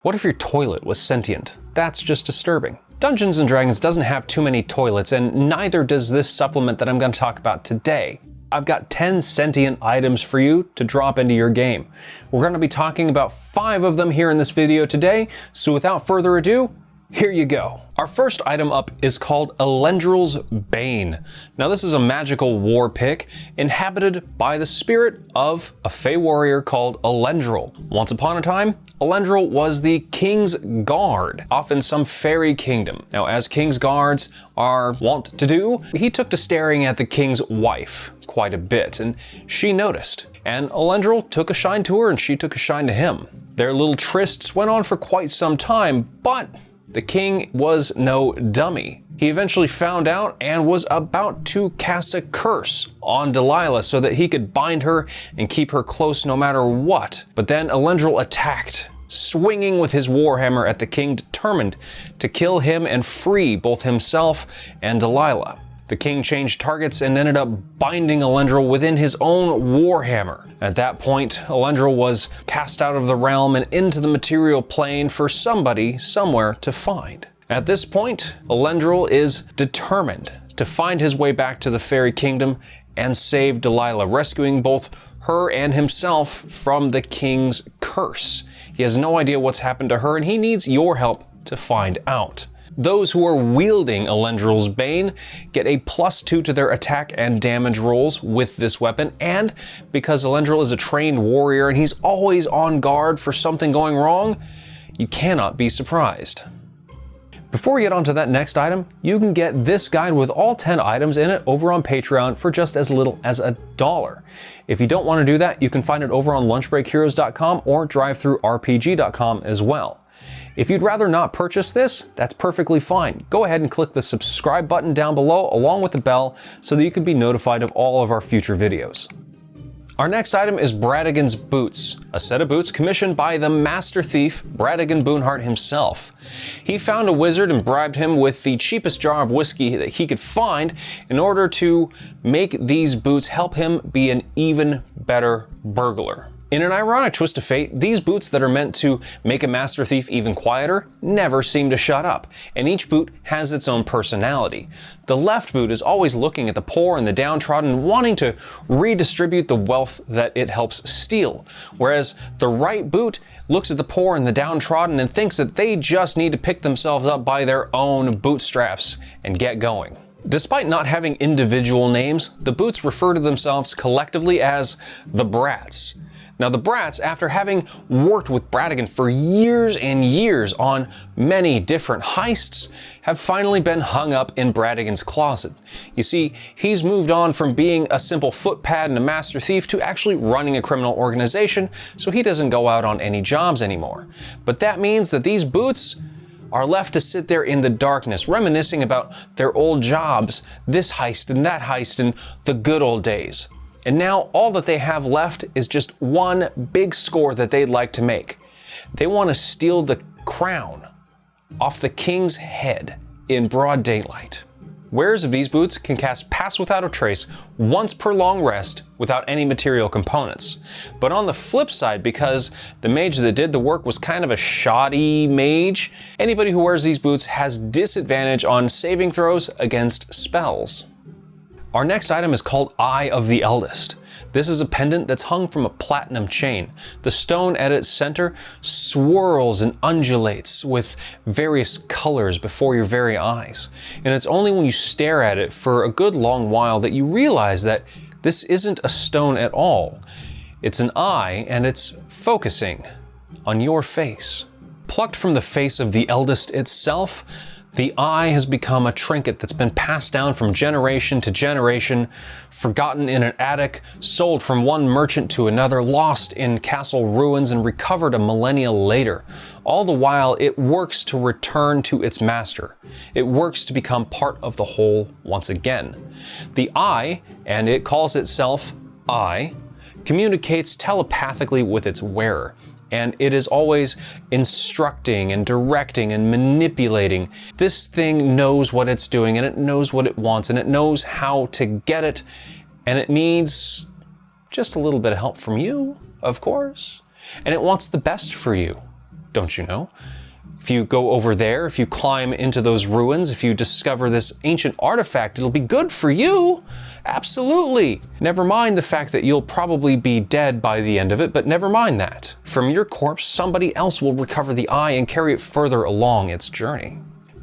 What if your toilet was sentient? That's just disturbing. Dungeons & Dragons doesn't have too many toilets, and neither does this supplement that I'm going to talk about today. I've got 10 sentient items for you to drop into your game. We're going to be talking about 5 of them here in this video today, so without further ado, here you go. Our first item up is called Alendril's Bane. Now this is a magical war pick inhabited by the spirit of a Fey warrior called Alendril. Once upon a time, Alendril was the king's guard off in some fairy kingdom. Now as king's guards are wont to do, he took to staring at the king's wife quite a bit, and she noticed. And Alendril took a shine to her and she took a shine to him. Their little trysts went on for quite some time, but the king was no dummy. He eventually found out and was about to cast a curse on Delilah so that he could bind her and keep her close no matter what. But then Alendril attacked, swinging with his warhammer at the king, determined to kill him and free both himself and Delilah. The king changed targets and ended up binding Alendril within his own warhammer. At that point, Alendril was cast out of the realm and into the material plane for somebody somewhere to find. At this point, Alendril is determined to find his way back to the fairy kingdom and save Delilah, rescuing both her and himself from the king's curse. He has no idea what's happened to her and he needs your help to find out. Those who are wielding Alendril's Bane get a +2 to their attack and damage rolls with this weapon, and because Alendril is a trained warrior and he's always on guard for something going wrong, you cannot be surprised. Before we get on to that next item, you can get this guide with all 10 items in it over on Patreon for just as little as $1. If you don't want to do that, you can find it over on lunchbreakheroes.com or drivethroughrpg.com as well. If you'd rather not purchase this, that's perfectly fine. Go ahead and click the subscribe button down below along with the bell so that you can be notified of all of our future videos. Our next item is Brattigan's Boots, a set of boots commissioned by the master thief, Brattigan Boonheart himself. He found a wizard and bribed him with the cheapest jar of whiskey that he could find in order to make these boots help him be an even better burglar. In an ironic twist of fate, these boots that are meant to make a master thief even quieter never seem to shut up, and each boot has its own personality. The left boot is always looking at the poor and the downtrodden, wanting to redistribute the wealth that it helps steal, whereas the right boot looks at the poor and the downtrodden and thinks that they just need to pick themselves up by their own bootstraps and get going. Despite not having individual names, the boots refer to themselves collectively as the Brats. Now the Brats, after having worked with Brattigan for years and years on many different heists, have finally been hung up in Brattigan's closet. You see, he's moved on from being a simple footpad and a master thief to actually running a criminal organization, so he doesn't go out on any jobs anymore. But that means that these boots are left to sit there in the darkness, reminiscing about their old jobs, this heist and that heist and the good old days. And now all that they have left is just one big score that they'd like to make. They want to steal the crown off the king's head in broad daylight. Wearers of these boots can cast Pass Without a Trace once per long rest without any material components. But on the flip side, because the mage that did the work was kind of a shoddy mage, anybody who wears these boots has disadvantage on saving throws against spells. Our next item is called Eye of the Eldest. This is a pendant that's hung from a platinum chain. The stone at its center swirls and undulates with various colors before your very eyes. And it's only when you stare at it for a good long while that you realize that this isn't a stone at all. It's an eye, and it's focusing on your face. Plucked from the face of the Eldest itself, the eye has become a trinket that's been passed down from generation to generation, forgotten in an attic, sold from one merchant to another, lost in castle ruins, and recovered a millennia later. All the while, it works to return to its master. It works to become part of the whole once again. The eye, and it calls itself I, communicates telepathically with its wearer. And it is always instructing and directing and manipulating. This thing knows what it's doing, and it knows what it wants, and it knows how to get it, and it needs just a little bit of help from you, of course. And it wants the best for you. don't you know? If you go over there, if you climb into those ruins, if you discover this ancient artifact, it'll be good for you. Absolutely. Never mind the fact that you'll probably be dead by the end of it, but never mind that. From your corpse, somebody else will recover the eye and carry it further along its journey.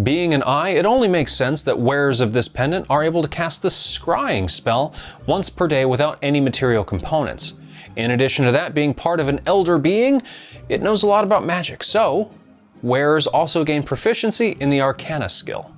Being an eye, it only makes sense that wearers of this pendant are able to cast the scrying spell once per day without any material components. In addition to that being part of an elder being, it knows a lot about magic, so wearers also gain proficiency in the Arcana skill.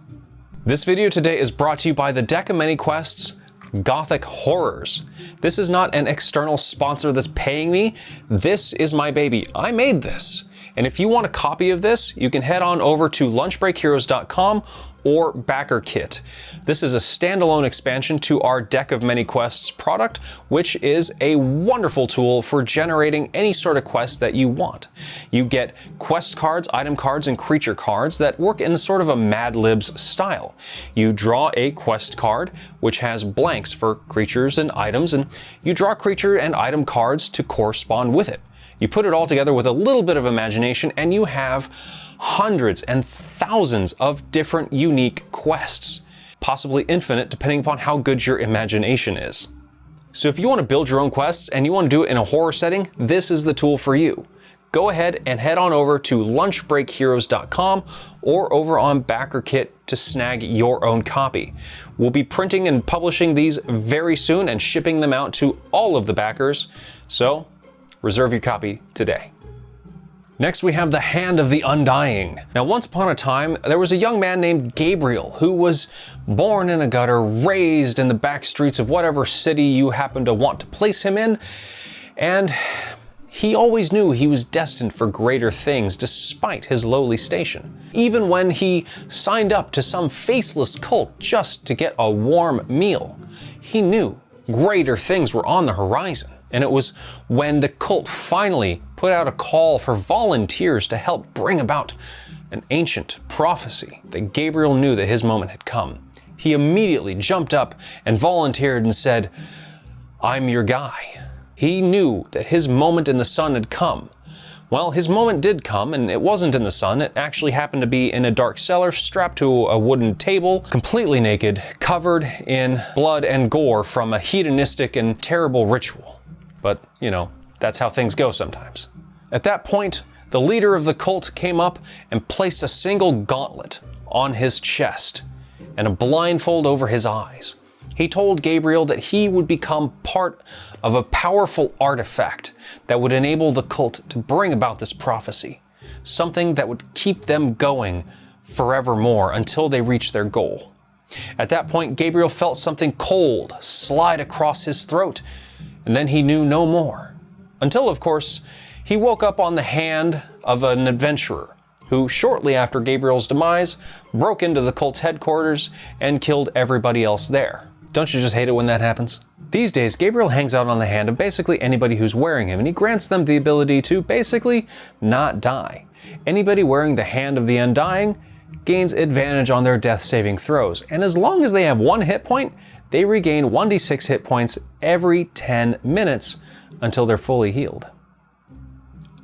This video today is brought to you by the deck of many quests, Gothic Horrors. This is not an external sponsor that's paying me. This is my baby. I made this. And if you want a copy of this, you can head on over to lunchbreakheroes.com or Backer Kit. This is a standalone expansion to our Deck of Many Quests product, which is a wonderful tool for generating any sort of quest that you want. You get quest cards, item cards, and creature cards that work in sort of a Mad Libs style. You draw a quest card, which has blanks for creatures and items, and you draw creature and item cards to correspond with it. You put it all together with a little bit of imagination, and you have hundreds and thousands of different unique quests, possibly infinite depending upon how good your imagination is. So if you want to build your own quests and you want to do it in a horror setting, this is the tool for you. Go ahead and head on over to lunchbreakheroes.com or over on Backer Kit to snag your own copy. We'll be printing and publishing these very soon and shipping them out to all of the backers, so reserve your copy today. Next, we have the Hand of the Undying. Now, once upon a time, there was a young man named Gabriel who was born in a gutter, raised in the back streets of whatever city you happen to want to place him in, and he always knew he was destined for greater things despite his lowly station. Even when he signed up to some faceless cult just to get a warm meal, he knew greater things were on the horizon. And it was when the cult finally put out a call for volunteers to help bring about an ancient prophecy that Gabriel knew that his moment had come. He immediately jumped up and volunteered and said, "I'm your guy." He knew that his moment in the sun had come. Well, his moment did come, and it wasn't in the sun. It actually happened to be in a dark cellar, strapped to a wooden table, completely naked, covered in blood and gore from a hedonistic and terrible ritual. But, you know, that's how things go sometimes. At that point, the leader of the cult came up and placed a single gauntlet on his chest and a blindfold over his eyes. He told Gabriel that he would become part of a powerful artifact that would enable the cult to bring about this prophecy, something that would keep them going forevermore until they reach their goal. At that point, Gabriel felt something cold slide across his throat, and then he knew no more. Until, of course, he woke up on the hand of an adventurer who, shortly after Gabriel's demise, broke into the cult's headquarters and killed everybody else there. Don't you just hate it when that happens? These days, Gabriel hangs out on the hand of basically anybody who's wearing him, and he grants them the ability to basically not die. Anybody wearing the Hand of the Undying gains advantage on their death saving throws, and as long as they have 1 hit point, they regain 1d6 hit points every 10 minutes until they're fully healed.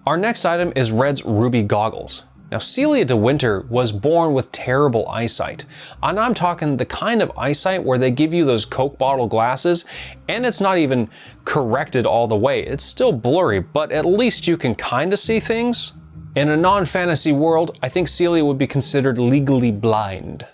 Our next item is Red's Ruby Goggles. Now, Celia de Winter was born with terrible eyesight, and I'm talking the kind of eyesight where they give you those Coke bottle glasses, and it's not even corrected all the way. It's still blurry, but at least you can kind of see things. In a non-fantasy world, I think Celia would be considered legally blind.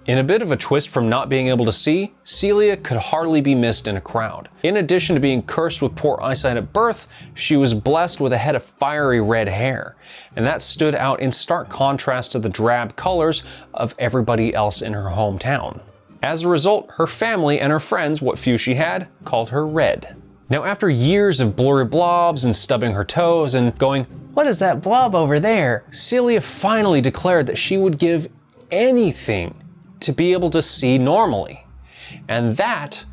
In a bit of a twist from not being able to see, Celia could hardly be missed in a crowd. In addition to being cursed with poor eyesight at birth, she was blessed with a head of fiery red hair, and that stood out in stark contrast to the drab colors of everybody else in her hometown. As a result, her family and her friends, what few she had, called her Red. Now, after years of blurry blobs and stubbing her toes and going, "What is that blob over there?" Celia finally declared that she would give anything to be able to see normally. And that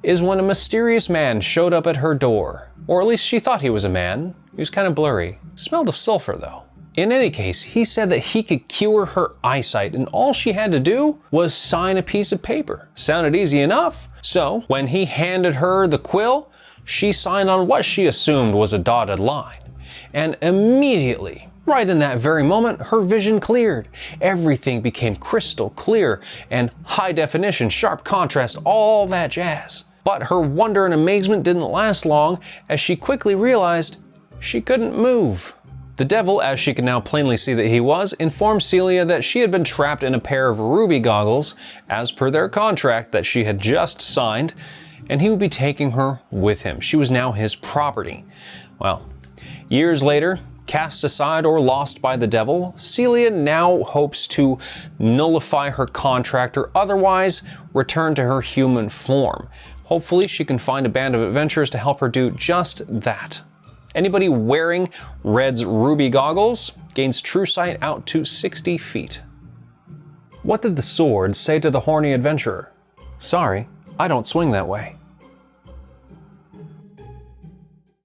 is when a mysterious man showed up at her door. Or at least she thought he was a man. He was kind of blurry. Smelled of sulfur though. In any case, he said that he could cure her eyesight, and all she had to do was sign a piece of paper. Sounded easy enough. So when he handed her the quill, she signed on what she assumed was a dotted line. And immediately Right in that very moment, her vision cleared. Everything became crystal clear and high definition, sharp contrast, all that jazz. But her wonder and amazement didn't last long, as she quickly realized she couldn't move. The devil, as she could now plainly see that he was, informed Celia that she had been trapped in a pair of ruby goggles, as per their contract that she had just signed, and he would be taking her with him. She was now his property. Well, years later, cast aside or lost by the devil, Celia now hopes to nullify her contract or otherwise return to her human form. Hopefully she can find a band of adventurers to help her do just that. Anybody wearing Red's ruby goggles gains true sight out to 60 feet. What did the sword say to the horny adventurer? Sorry, I don't swing that way.